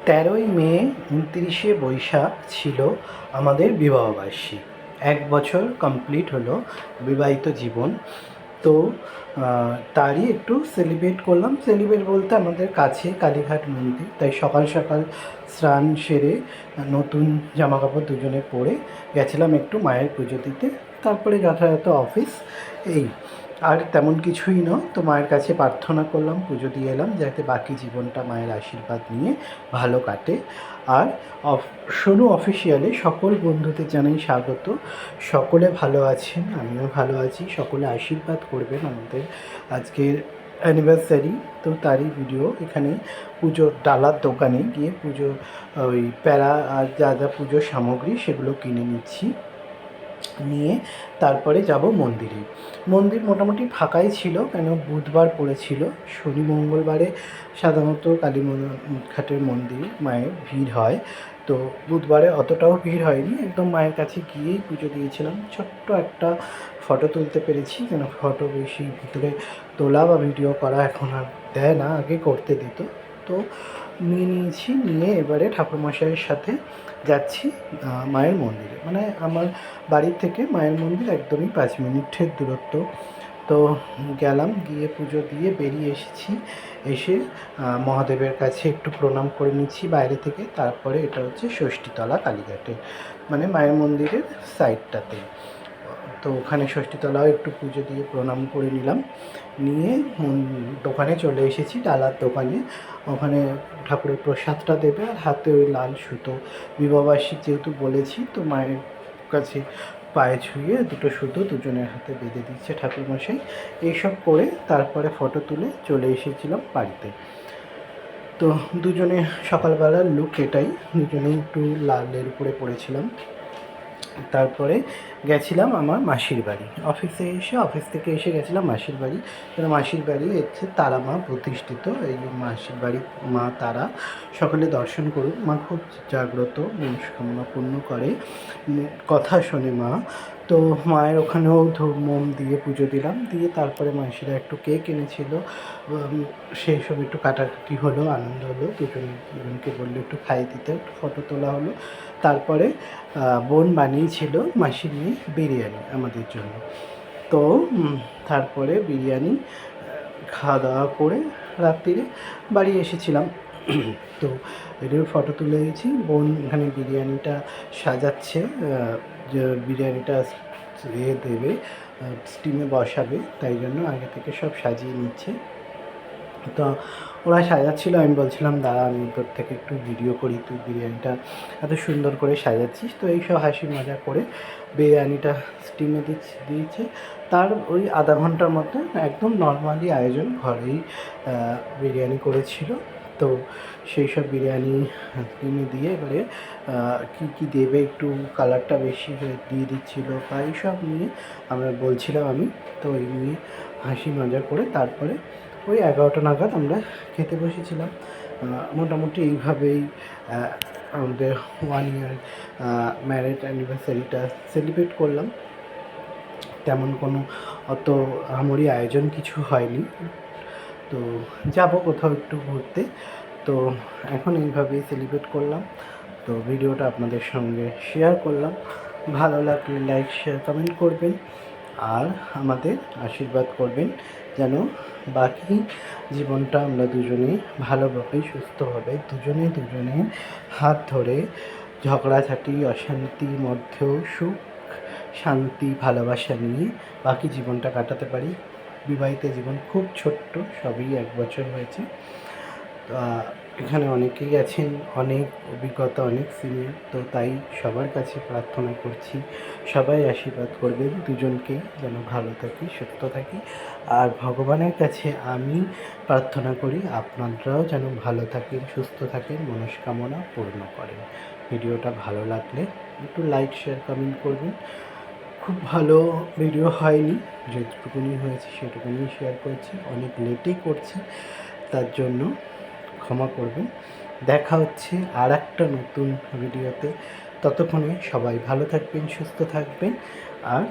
13ই মে 29শে বৈশাখ ছিল আমাদের বিবাহবার্ষিক। 1 বছর কমপ্লিট হলো বিবাহিত জীবন। তো তারই একটু সেলিব্রেট করলাম। সেলিব্রেট বলতে আমাদের কাছে কালীঘাট মন্দির, তাই সকাল সকাল স্নান সেরে নতুন জামাকাপড় দুজনে পরে গেছিলাম একটু মায়ের পুজো দিতে। তারপরে যথাযথ অফিস, এই আর তেমন কিছুই নয়। তো মায়ের কাছে প্রার্থনা করলাম, পুজো দিয়ে এলাম যাতে বাকি জীবনটা মায়ের আশীর্বাদ নিয়ে ভালো কাটে। আর সোনু অফিসিয়ালে সকল বন্ধুদের জানাই স্বাগত। সকলে ভালো আছেন, আমিও ভালো আছি। সকলে আশীর্বাদ করবেন আমাদের আজকের অ্যানিভার্সারি। তো তারই ভিডিও এখানে পুজোর ডালার দোকানে গিয়ে পুজো ওই প্যারা আর যা যা পুজোর সামগ্রী সেগুলো কিনে নিচ্ছি, নিয়ে তারপরে যাব মন্দিরে। মন্দির মোটামুটি ফাঁকাই ছিল, কেন বুধবার পড়েছিল। শনি মঙ্গলবারে সাধারণত কালী ঘাটের মন্দির মায়ের ভিড় হয়, তো বুধবারে অতটাও ভিড় হয়নি। একদম মায়ের কাছে গিয়েই পুজো দিয়েছিলাম। ছোট্ট একটা ফটো তুলতে পেরেছি, কেন ফটো বেশি ভিতরে তোলা বা ভিডিও করা এখন আর দেয় না, আগে করতে দিত। তো নিয়েছি, নিয়ে এবারে ঠাকুরমশাইয়ের সাথে যাচ্ছি মায়ের মন্দিরে। মানে আমার বাড়ির থেকে মায়ের মন্দির একদমই 5 মিনিটের দূরত্ব। তো গেলাম, গিয়ে পুজো দিয়ে বেরিয়ে এসেছি। এসে মহাদেবের কাছে একটু প্রণাম করে নিচ্ছি বাইরে থেকে। তারপরে এটা হচ্ছে ষষ্ঠীতলা কালীঘাটে, মানে মায়ের মন্দিরের সাইডটাতে। তো ওখানে ষষ্ঠীতলাও একটু পুজো দিয়ে প্রণাম করে নিলাম, নিয়ে দোকানে চলে এসেছি, ডালার দোকানে। ওখানে ঠাকুরের প্রসাদটা দেবে, আর হাতে ওই লাল সুতো, বিবাহবার্ষিক যেহেতু বলেছি, তো মায়ের কাছে পায়ে ছুঁয়ে দুটো সুতো দুজনের হাতে বেঁধে দিচ্ছে ঠাকুরমশাই। এইসব করে তারপরে ফটো তুলে চলে এসেছিলাম বাড়িতে। তো দুজনে সকালবেলার লুক এটাই, দুজনেই একটু লালের উপরে পড়েছিলাম। তারপরে গেছিলাম আমার মাসির বাড়ি। অফিস থেকে এসে গেছিলাম মাসির বাড়ি। কারণ মাসির বাড়ি হচ্ছে তারা মা প্রতিষ্ঠিত। এই মাসির বাড়ি মা তারা, সকলে দর্শন করুন। মা খুব জাগ্রত, মনস্কামনা পূর্ণ করে, কথা শোনে মা। তো মায়ের ওখানেও মোম দিয়ে পুজো দিলাম, দিয়ে তারপরে মাসিরা একটু কেক এনেছিল, সেই সব একটু কাটাকাটি হলো, আনন্দ হলো। দুজনকে বললো একটু খাইয়ে দিতে, একটু ফটো তোলা হলো। তারপরে বোন বানিয়েছিল মাসির মেয়ে বিরিয়ানি আমাদের জন্য। তো তারপরে বিরিয়ানি খাওয়া দাওয়া করে রাত্রিরে বাড়ি এসেছিলাম। তো এটার ফটো তুলে দিয়েছি। বোন এখানে বিরিয়ানিটা সাজাচ্ছে, যে বিরিয়ানিটা দেবে, স্টিমে বসাবে, তাই জন্য আগে থেকে সব সাজিয়ে নিচ্ছে। তো ওরা সাজাচ্ছিল, আমি বলছিলাম দাঁড়া আমি তোর থেকে একটু ভিডিও করি, তুই বিরিয়ানিটা এত সুন্দর করে সাজাচ্ছিস। তো এইসব হাসি মজা করে বিরিয়ানিটা স্টিমে দিয়েছে। তার ওই আধা ঘন্টার মধ্যে একদম নর্মালি আয়োজন, ঘরেই বিরিয়ানি করেছিল। তো সেই সব বিরিয়ানি স্টিমে দিয়ে এবারে কী দেবে, একটু কালারটা বেশি দিয়ে দিচ্ছিলো বা এইসব নিয়ে আমরা বলছিলাম আমি। তো এই নিয়ে হাসি মজা করে তারপরে ওই 11টা নাগাদ আমরা খেতে বসেছিলাম। মোটামুটি এইভাবেই আমাদের 1 ইয়ার ম্যারেজ অ্যানিভার্সারিটা সেলিব্রেট করলাম। তেমন কোনো অত আহামরি আয়োজন কিছু হয়নি। তো যাব কোথাও একটু ঘুরতে, তো এখন এইভাবেই সেলিব্রেট করলাম। তো ভিডিওটা আপনাদের সঙ্গে শেয়ার করলাম। ভালো লাগলে লাইক, শেয়ার, কমেন্ট করবেন, আর আমাদের আশীর্বাদ করবেন যেন বাকি জীবনটা আমরা দুজনেই ভালোভাবে সুস্থভাবে দুজনে হাত ধরে ঝগড়াঝাটি অশান্তির মধ্যেও সুখ শান্তি ভালোবাসা নিয়ে বাকি জীবনটা কাটাতে পারি। বিবাহিত জীবন খুব ছোট্ট, সবই 1 বছর হয়েছে। এখানে অনেকেই আছেন, অনেক অভিজ্ঞতা, অনেক সিনিয়র। তো তাই সবার কাছে প্রার্থনা করছি, সবাই আশীর্বাদ করবেন দুজনকে যেন ভালো থাকি, সুস্থ থাকি। আর ভগবানের কাছে আমি প্রার্থনা করি আপনারাও যেন ভালো থাকেন, সুস্থ থাকেন, মনস্কামনা পূর্ণ করেন। ভিডিওটা ভালো লাগলে একটু লাইক, শেয়ার, কমেন্ট করবেন। খুব ভালো ভিডিও হয়নি, যেটুকুনি হয়েছে সেটুকুনি শেয়ার করছি, অনেক লেটেই করছি, তার জন্য ক্ষমা করবেন। দেখা হচ্ছে আর একটা নতুন ভিডিওতে। ততক্ষণে সবাই ভালো থাকবেন, সুস্থ থাকবেন, আর